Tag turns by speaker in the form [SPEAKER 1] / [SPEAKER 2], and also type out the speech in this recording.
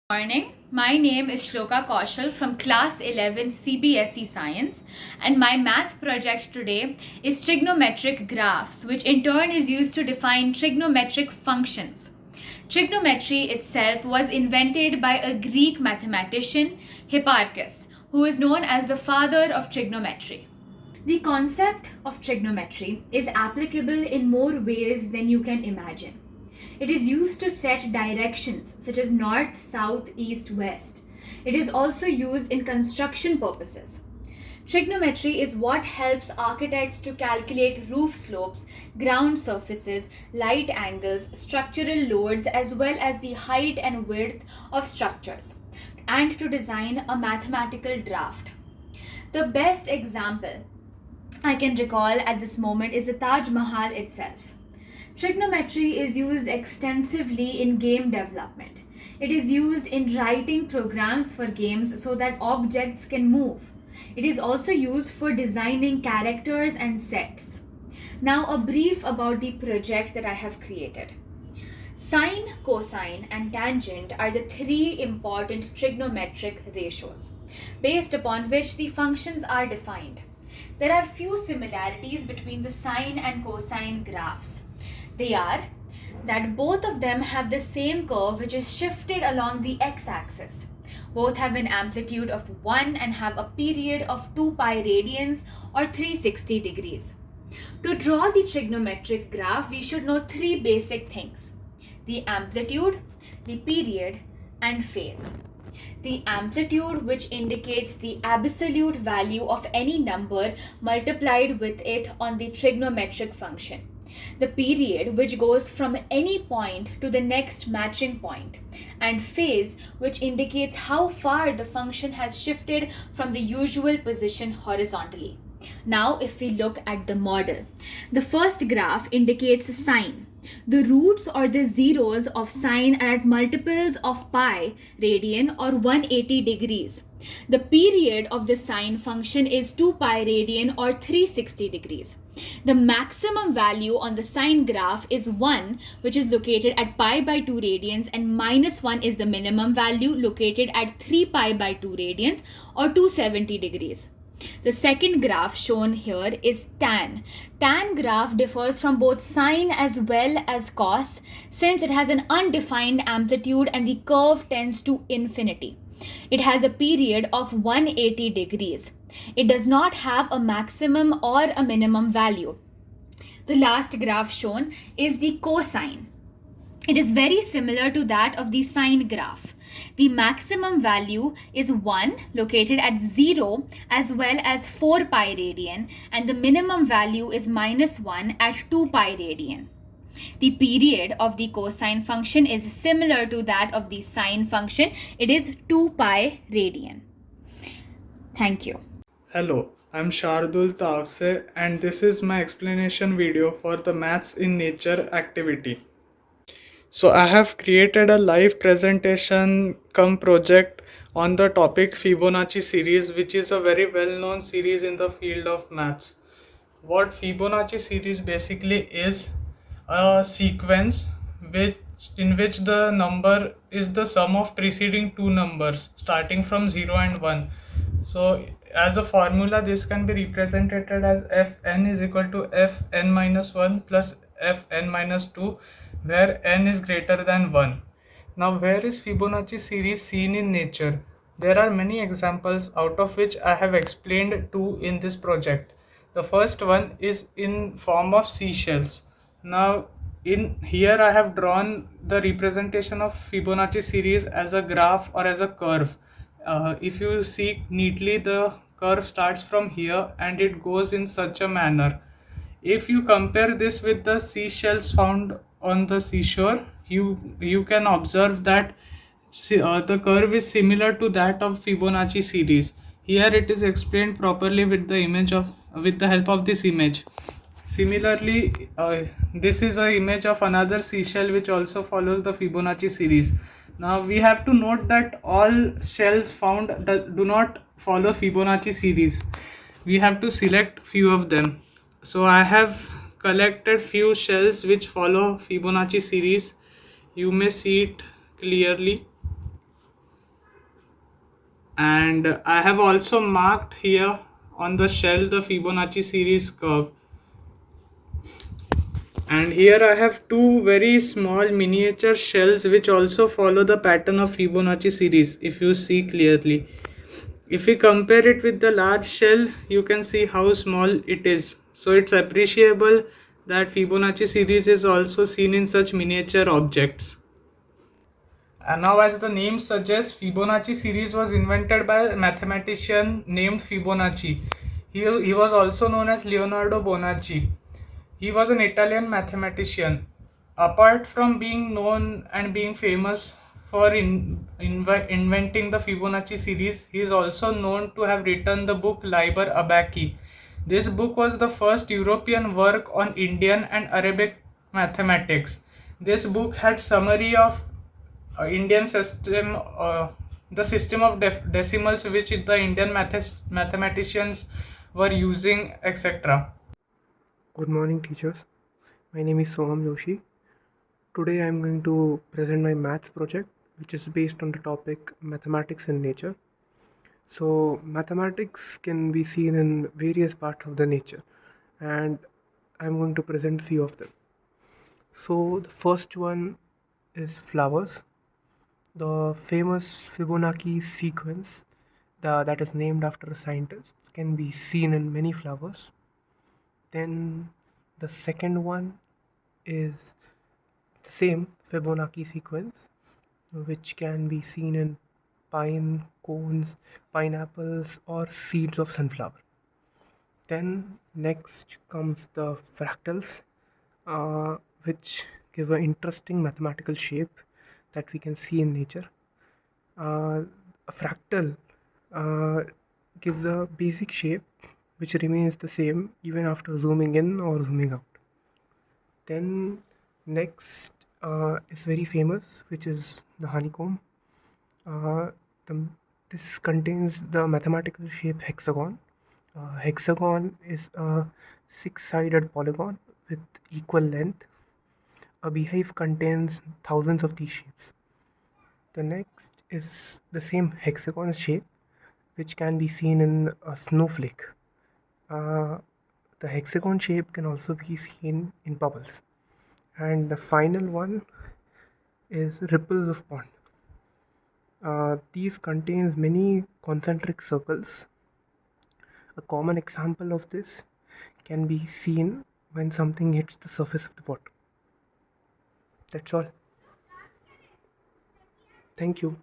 [SPEAKER 1] Morning. My name is Shloka Kaushal from class 11 CBSE Science, and my math project today is trigonometric graphs, which in turn is used to define trigonometric functions. Trigonometry itself was invented by a Greek mathematician, Hipparchus, who is known as the father of trigonometry. The concept of trigonometry is applicable in more ways than you can imagine. It is used to set directions such as north, south, east, west. It is also used in construction purposes. Trigonometry is what helps architects to calculate roof slopes, ground surfaces, light angles, structural loads, as well as the height and width of structures, and to design a mathematical draft. The best example I can recall at this moment is the Taj Mahal itself. Trigonometry is used extensively in game development. It is used in writing programs for games so that objects can move. It is also used for designing characters and sets. Now, a brief about the project that I have created. Sine, cosine, and tangent are the three important trigonometric ratios, based upon which the functions are defined. There are few similarities between the sine and cosine graphs. They are that both of them have the same curve which is shifted along the x-axis. Both have an amplitude of 1 and have a period of 2 pi radians or 360 degrees. To draw the trigonometric graph, we should know three basic things: the amplitude, the period, and phase. The amplitude, which indicates the absolute value of any number multiplied with it on the trigonometric function. The period, which goes from any point to the next matching point, and phase, which indicates how far the function has shifted from the usual position horizontally. Now, if we look at the model, the first graph indicates sine. The roots or the zeros of sine are at multiples of pi radian or 180 degrees. The period of the sine function is 2 pi radian or 360 degrees. The maximum value on the sine graph is 1, which is located at pi by 2 radians, and minus 1 is the minimum value located at 3 pi by 2 radians or 270 degrees. The second graph shown here is tan. Tan graph differs from both sine as well as cos, since it has an undefined amplitude and the curve tends to infinity. It has a period of 180 degrees. It does not have a maximum or a minimum value. The last graph shown is the cosine. It is very similar to that of the sine graph. The maximum value is 1, located at 0, as well as 4 pi radian, and the minimum value is minus 1 at 2 pi radian. The period of the cosine function is similar to that of the sine function. It is 2 pi radian. Thank you.
[SPEAKER 2] Hello, I'm Shardul Tavse, and this is my explanation video for the Maths in Nature activity. So I have created a live presentation come project on the topic Fibonacci series, which is a very well-known series in the field of maths. What Fibonacci series basically is a sequence in which the number is the sum of preceding two numbers starting from 0 and 1. So as a formula, this can be represented as fn is equal to fn minus 1 plus fn minus 2, where n is greater than 1. Now, where is Fibonacci series seen in nature? There are many examples, out of which I have explained two in this project. The first one is in form of seashells. Now, in here I have drawn the representation of Fibonacci series as a graph or as a curve. If you see neatly, the curve starts from here and it goes in such a manner. If you compare this with the seashells found on the seashore, you can observe that the curve is similar to that of Fibonacci series. Here it is explained properly with the help of this image. Similarly, this is an image of another seashell which also follows the Fibonacci series. Now we have to note that all shells found do not follow Fibonacci series. We have to select few of them. So I have collected few shells which follow Fibonacci series. You may see it clearly. And I have also marked here on the shell the Fibonacci series curve. And here I have two very small miniature shells which also follow the pattern of Fibonacci series, if you see clearly. If we compare it with the large shell, you can see how small it is. So it's appreciable that Fibonacci series is also seen in such miniature objects. And now, as the name suggests, Fibonacci series was invented by a mathematician named Fibonacci. He was also known as Leonardo Bonacci. He was an Italian mathematician. Apart from being known and being famous for inventing the Fibonacci series, he is also known to have written the book Liber Abaci. This book was the first European work on Indian and Arabic mathematics. This book had summary of Indian system, the system of decimals which the Indian mathematicians were using, etc.
[SPEAKER 3] Good morning, teachers. My name is Soham Joshi. Today I am going to present my maths project, which is based on the topic mathematics in nature. So, mathematics can be seen in various parts of the nature, and I'm going to present few of them. So, the first one is flowers. The famous Fibonacci sequence that is named after a scientist can be seen in many flowers. Then the second one is the same Fibonacci sequence, which can be seen in pine cones, pineapples, or seeds of sunflower. Then next comes the fractals, which give an interesting mathematical shape that we can see in nature. A fractal uh, gives a basic shape which remains the same even after zooming in or zooming out. Then next is very famous, which is the honeycomb. Uh, the, this contains the mathematical shape hexagon. Hexagon is a six-sided polygon with equal length. A beehive contains thousands of these shapes. The next is the same hexagon shape, which can be seen in a snowflake. Uh, the hexagon shape can also be seen in bubbles. And the final one is ripples of pond. These contains many concentric circles. A common example of this can be seen when something hits the surface of the water. That's all. Thank you.